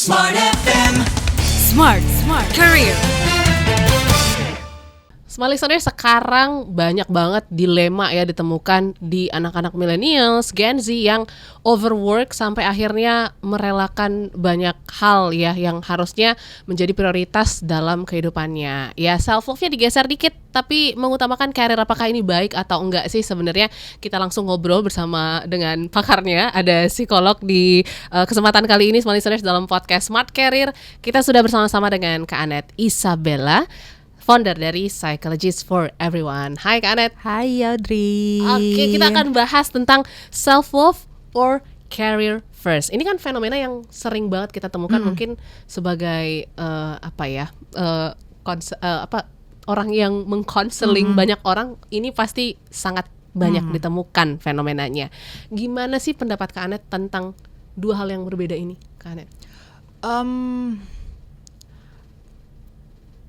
Smart FM. Smart Career. Smart listener, sekarang banyak banget dilema ya ditemukan di anak-anak millennials, Gen Z yang overwork sampai akhirnya merelakan banyak hal ya yang harusnya menjadi prioritas dalam kehidupannya. Ya, self love-nya digeser dikit, tapi mengutamakan karir. Apakah ini baik atau enggak sih sebenarnya? Kita langsung ngobrol bersama dengan pakarnya. Ada psikolog di kesempatan kali ini, Smart listeners, dalam podcast Smart Career. Kita sudah bersama-sama dengan Kak Anet Isabella, founder dari Psychologist for Everyone. Hai Kak Anet. Hai Audrey. Oke, kita akan bahas tentang self-love or career first. Ini kan fenomena yang sering banget kita temukan mungkin sebagai orang yang mengkonseling banyak orang. Ini pasti sangat banyak ditemukan fenomenanya. Gimana sih pendapat Kak Anet tentang dua hal yang berbeda ini, Kak Anet?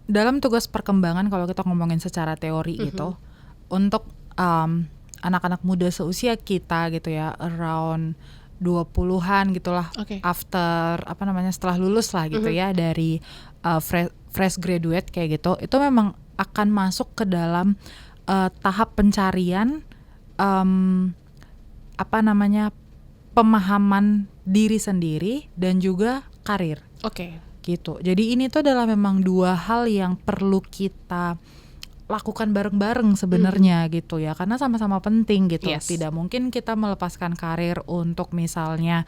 Dalam tugas perkembangan, kalau kita ngomongin secara teori gitu, untuk anak-anak muda seusia kita gitu ya, around 20-an gitulah, after setelah lulus lah gitu ya, dari fresh graduate kayak gitu, itu memang akan masuk ke dalam tahap pencarian pemahaman diri sendiri dan juga karir. Gitu. Jadi ini tuh adalah memang dua hal yang perlu kita lakukan bareng-bareng sebenarnya gitu ya, karena sama-sama penting gitu. Tidak mungkin kita melepaskan karir untuk misalnya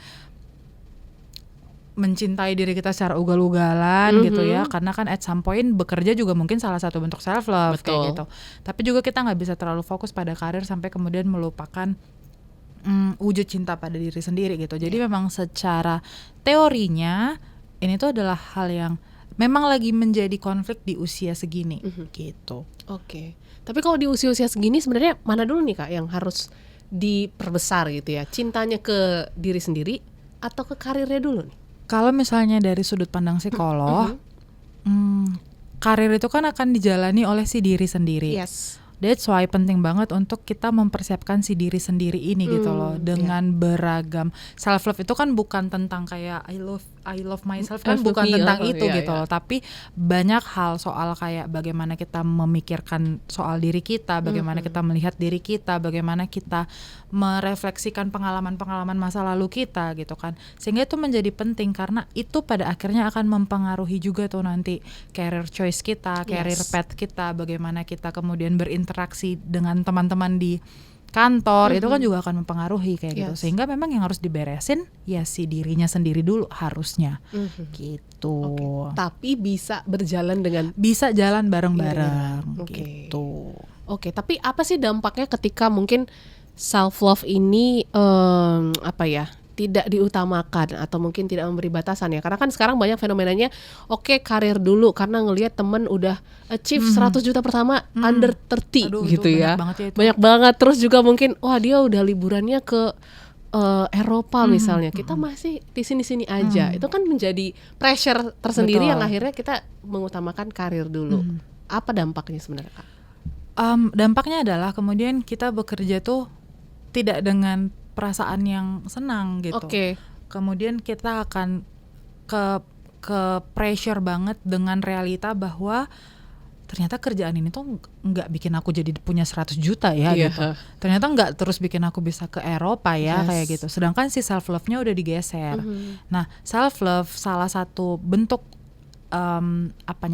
mencintai diri kita secara ugal-ugalan gitu ya, karena kan at some point bekerja juga mungkin salah satu bentuk self love kayak gitu. Tapi juga kita nggak bisa terlalu fokus pada karir sampai kemudian melupakan wujud cinta pada diri sendiri gitu. Jadi memang secara teorinya ini tuh adalah hal yang memang lagi menjadi konflik di usia segini gitu. Tapi kalau di usia-usia segini sebenarnya mana dulu nih Kak yang harus diperbesar gitu ya? Cintanya ke diri sendiri atau ke karirnya dulu nih? Kalau misalnya dari sudut pandang psikolog, karir itu kan akan dijalani oleh si diri sendiri. That's why penting banget untuk kita mempersiapkan si diri sendiri ini gitu loh, dengan beragam. Self love itu kan bukan tentang kayak I love myself kan, bukan tentang itu gitu loh, tapi banyak hal soal kayak bagaimana kita memikirkan soal diri kita, bagaimana kita melihat diri kita, bagaimana kita merefleksikan pengalaman-pengalaman masa lalu kita gitu kan. Sehingga itu menjadi penting karena itu pada akhirnya akan mempengaruhi juga tuh nanti career choice kita, career path kita, bagaimana kita kemudian berinteraksi dengan teman-teman di kantor, itu kan juga akan mempengaruhi kayak gitu. Sehingga memang yang harus diberesin ya si dirinya sendiri dulu harusnya gitu. Tapi bisa berjalan bisa jalan bareng-bareng gitu. Tapi apa sih dampaknya ketika mungkin self love ini tidak diutamakan atau mungkin tidak memberi batasan ya? Karena kan sekarang banyak fenomenanya karir dulu karena ngelihat temen udah achieve 100 juta pertama under 30 gitu ya. Banyak banget. Terus juga mungkin dia udah liburannya ke Eropa misalnya. Kita masih di sini-sini aja. Itu kan menjadi pressure tersendiri yang akhirnya kita mengutamakan karir dulu. Apa dampaknya sebenarnya Kak? Dampaknya adalah kemudian kita bekerja tuh tidak dengan perasaan yang senang gitu. Kemudian kita akan ke pressure banget dengan realita bahwa ternyata kerjaan ini tuh nggak bikin aku jadi punya 100 juta ya gitu. Ternyata nggak terus bikin aku bisa ke Eropa ya kayak gitu. Sedangkan si self love-nya udah digeser. Nah, self love salah satu bentuk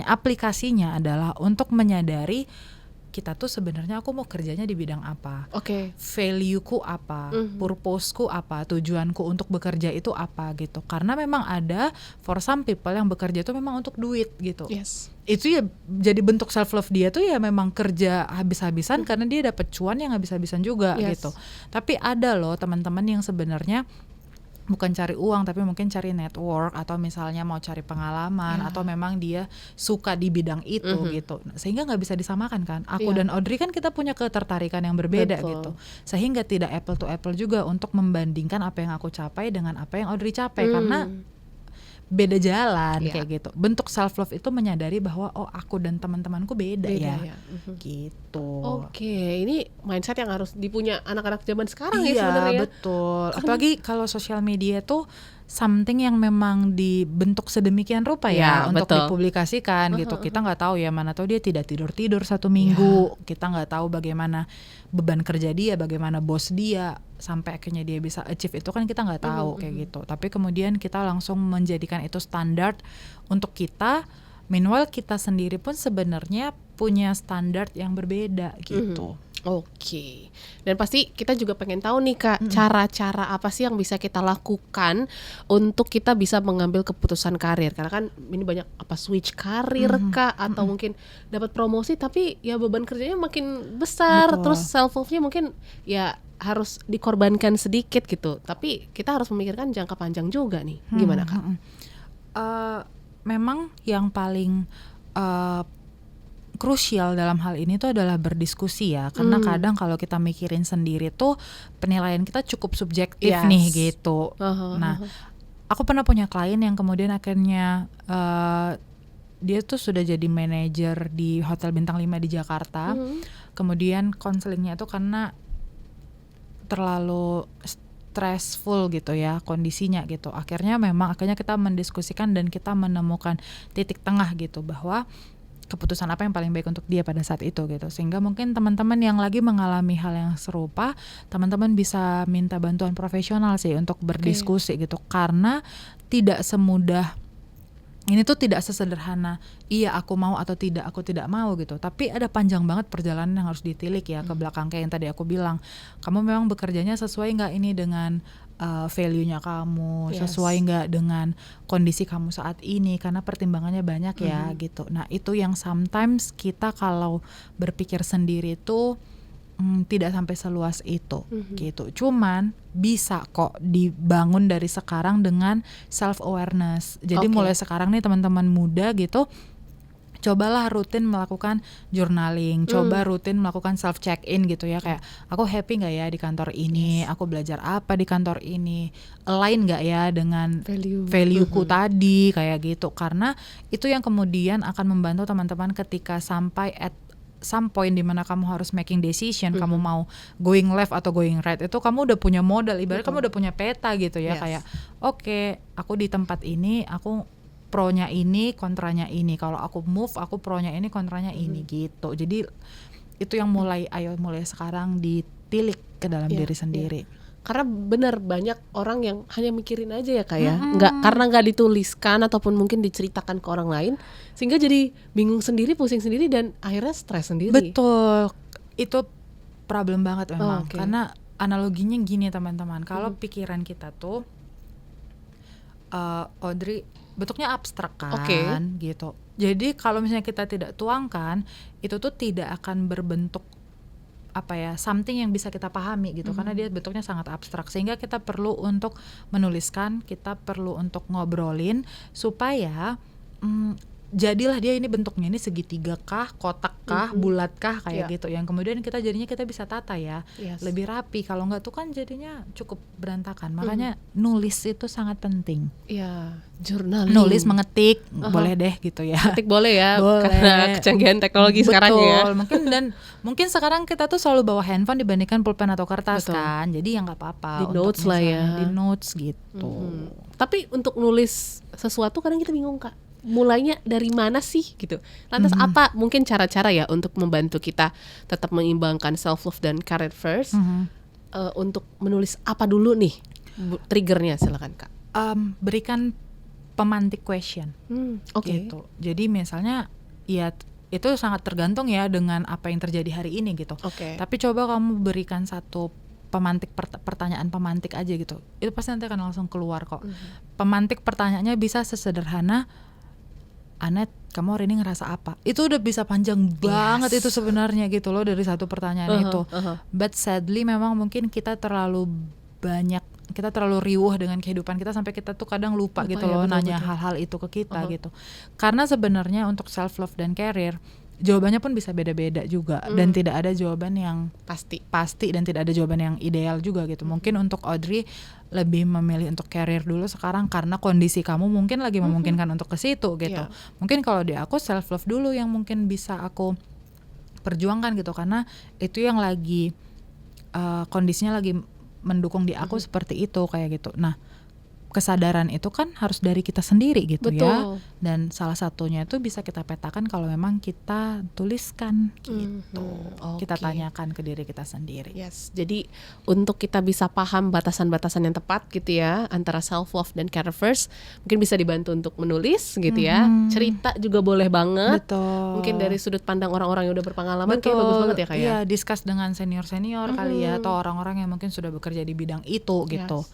aplikasinya adalah untuk menyadari kita tuh sebenarnya aku mau kerjanya di bidang apa, value-ku apa, purpose-ku apa, tujuanku untuk bekerja itu apa gitu. Karena memang ada for some people yang bekerja itu memang untuk duit gitu. Itu ya jadi bentuk self love dia tuh ya memang kerja habis-habisan karena dia dapat cuan yang habis-habisan juga gitu. Tapi ada loh teman-teman yang sebenarnya bukan cari uang tapi mungkin cari network atau misalnya mau cari pengalaman atau memang dia suka di bidang itu gitu, sehingga nggak bisa disamakan kan. Aku dan Audrey kan kita punya ketertarikan yang berbeda gitu, sehingga tidak apple to apple juga untuk membandingkan apa yang aku capai dengan apa yang Audrey capai karena beda jalan kayak gitu. Bentuk self love itu menyadari bahwa aku dan teman-temanku beda ya. Gitu. Ini mindset yang harus dipunya anak-anak zaman sekarang ya sebenarnya. Betul. Apalagi kalau sosial media tuh something yang memang dibentuk sedemikian rupa ya untuk betul. dipublikasikan gitu. Kita nggak tahu ya, mana tahu dia tidak tidur 1 minggu. Kita nggak tahu bagaimana beban kerja dia, bagaimana bos dia sampai akhirnya dia bisa achieve itu, kan kita nggak tahu kayak gitu. Tapi kemudian kita langsung menjadikan itu standar untuk kita. Meanwhile kita sendiri pun sebenarnya punya standar yang berbeda gitu. Oke. Dan pasti kita juga pengen tahu nih Kak, cara-cara apa sih yang bisa kita lakukan untuk kita bisa mengambil keputusan karir. Karena kan ini banyak switch karir Kak, atau mungkin dapat promosi tapi ya beban kerjanya makin besar. Betul. Terus self love-nya mungkin ya harus dikorbankan sedikit gitu. Tapi kita harus memikirkan jangka panjang juga nih. Gimana Kak? Memang yang paling krusial dalam hal ini tuh adalah berdiskusi ya, karena kadang kalau kita mikirin sendiri tuh penilaian kita cukup subjektif nih gitu. Nah, aku pernah punya klien yang kemudian akhirnya dia tuh sudah jadi manajer di hotel bintang 5 di Jakarta. Kemudian konselingnya itu karena terlalu stressful gitu ya kondisinya gitu. Akhirnya kita mendiskusikan dan kita menemukan titik tengah gitu, bahwa keputusan apa yang paling baik untuk dia pada saat itu gitu. Sehingga mungkin teman-teman yang lagi mengalami hal yang serupa, teman-teman bisa minta bantuan profesional sih untuk berdiskusi gitu. Karena tidak semudah ini tuh, tidak sesederhana iya aku mau atau tidak aku tidak mau gitu. Tapi ada panjang banget perjalanan yang harus ditilik ya ke belakang. Kayak yang tadi aku bilang, kamu memang bekerjanya sesuai nggak ini dengan value-nya kamu, sesuai nggak dengan kondisi kamu saat ini, karena pertimbangannya banyak ya gitu. Nah itu yang sometimes kita kalau berpikir sendiri tuh tidak sampai seluas itu gitu. Cuman bisa kok dibangun dari sekarang dengan self awareness. Jadi mulai sekarang nih teman-teman muda gitu, cobalah rutin melakukan journaling, coba rutin melakukan self check in gitu ya, kayak aku happy nggak ya di kantor ini, aku belajar apa di kantor ini, align nggak ya dengan value-ku tadi kayak gitu. Karena itu yang kemudian akan membantu teman-teman ketika sampai at some point di mana kamu harus making decision, kamu mau going left atau going right, itu kamu udah punya modal, ibaratnya kamu udah punya peta gitu ya, kayak oke, aku di tempat ini aku pro-nya ini, kontranya ini. Kalau aku move, aku pro-nya ini, kontranya ini gitu. Jadi itu yang mulai sekarang ditilik ke dalam diri sendiri. Karena benar banyak orang yang hanya mikirin aja ya Kak ya, karena nggak dituliskan ataupun mungkin diceritakan ke orang lain, sehingga jadi bingung sendiri, pusing sendiri, dan akhirnya stres sendiri. Betul, itu problem banget memang. Karena analoginya gini teman-teman, kalau pikiran kita tuh Audrey bentuknya abstrak kan gitu. Jadi kalau misalnya kita tidak tuangkan, itu tuh tidak akan berbentuk something yang bisa kita pahami gitu, karena dia bentuknya sangat abstrak. Sehingga kita perlu untuk menuliskan, kita perlu untuk ngobrolin supaya jadilah dia ini bentuknya ini segitiga kah, kotak kah, bulat kah kayak gitu. Yang kemudian kita bisa tata ya, lebih rapi. Kalau enggak tuh kan jadinya cukup berantakan. Makanya nulis itu sangat penting. Iya, journaling. Nulis, mengetik, boleh deh gitu ya. Ketik boleh ya, boleh. Karena kecanggihan teknologi sekarang ya. Mungkin sekarang kita tuh selalu bawa handphone dibandingkan pulpen atau kertas kan. Jadi ya nggak apa-apa. Di notes lah ya. Di notes gitu. Tapi untuk nulis sesuatu kadang kita bingung Kak, mulainya dari mana sih gitu. Lantas apa mungkin cara-cara ya untuk membantu kita tetap mengimbangkan self love dan career first? Untuk menulis apa dulu nih triggernya, silakan Kak. Berikan pemantik question. Gitu. Jadi misalnya ya itu sangat tergantung ya dengan apa yang terjadi hari ini gitu. Tapi coba kamu berikan satu pemantik pertanyaan pemantik aja gitu. Itu pasti nanti akan langsung keluar kok. Pemantik pertanyaannya bisa sesederhana, Anet, kamu hari ini ngerasa apa? Itu udah bisa panjang banget itu sebenarnya gitu loh dari satu pertanyaan itu. But sadly memang mungkin kita terlalu riuh dengan kehidupan kita sampai kita tuh kadang lupa gitu loh nanya hal-hal itu ke kita gitu. Karena sebenarnya untuk self love dan career jawabannya pun bisa beda-beda juga, dan tidak ada jawaban yang pasti dan tidak ada jawaban yang ideal juga gitu. Mungkin untuk Audrey lebih memilih untuk career dulu sekarang karena kondisi kamu mungkin lagi memungkinkan untuk ke situ gitu. Mungkin kalau di aku self love dulu yang mungkin bisa aku perjuangkan gitu, karena itu yang lagi kondisinya lagi mendukung di aku seperti itu kayak gitu. Nah, kesadaran itu kan harus dari kita sendiri gitu. Betul. Ya. Dan salah satunya itu bisa kita petakan kalau memang kita tuliskan gitu. Kita tanyakan ke diri kita sendiri. Yes. Jadi untuk kita bisa paham batasan-batasan yang tepat gitu ya antara self love dan care first, mungkin bisa dibantu untuk menulis gitu ya. Cerita juga boleh banget. Betul. Mungkin dari sudut pandang orang-orang yang udah berpengalaman kayak bagus banget ya Kak ya. Iya, discuss dengan senior-senior kali ya, atau orang-orang yang mungkin sudah bekerja di bidang itu gitu.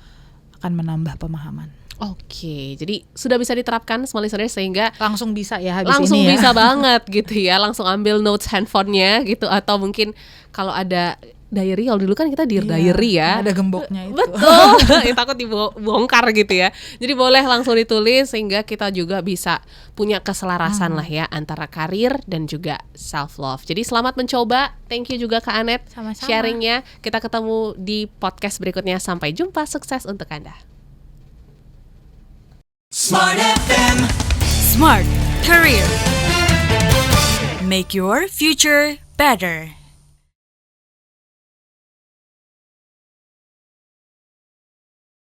Akan menambah pemahaman. Oke, jadi sudah bisa diterapkan semua listeners sehingga langsung bisa ya habis langsung ini ya. bisa banget gitu ya, langsung ambil notes handphonenya gitu, atau mungkin kalau ada diary, kalau dulu kan kita diary ya, ada gemboknya itu. Betul, takut dibongkar gitu ya. Jadi boleh langsung ditulis sehingga kita juga bisa punya keselarasan lah ya antara karir dan juga self love. Jadi selamat mencoba. Thank you juga Kak Anet sharingnya. Kita ketemu di podcast berikutnya. Sampai jumpa, sukses untuk Anda. Smart FM. Smart Career. Make your future better.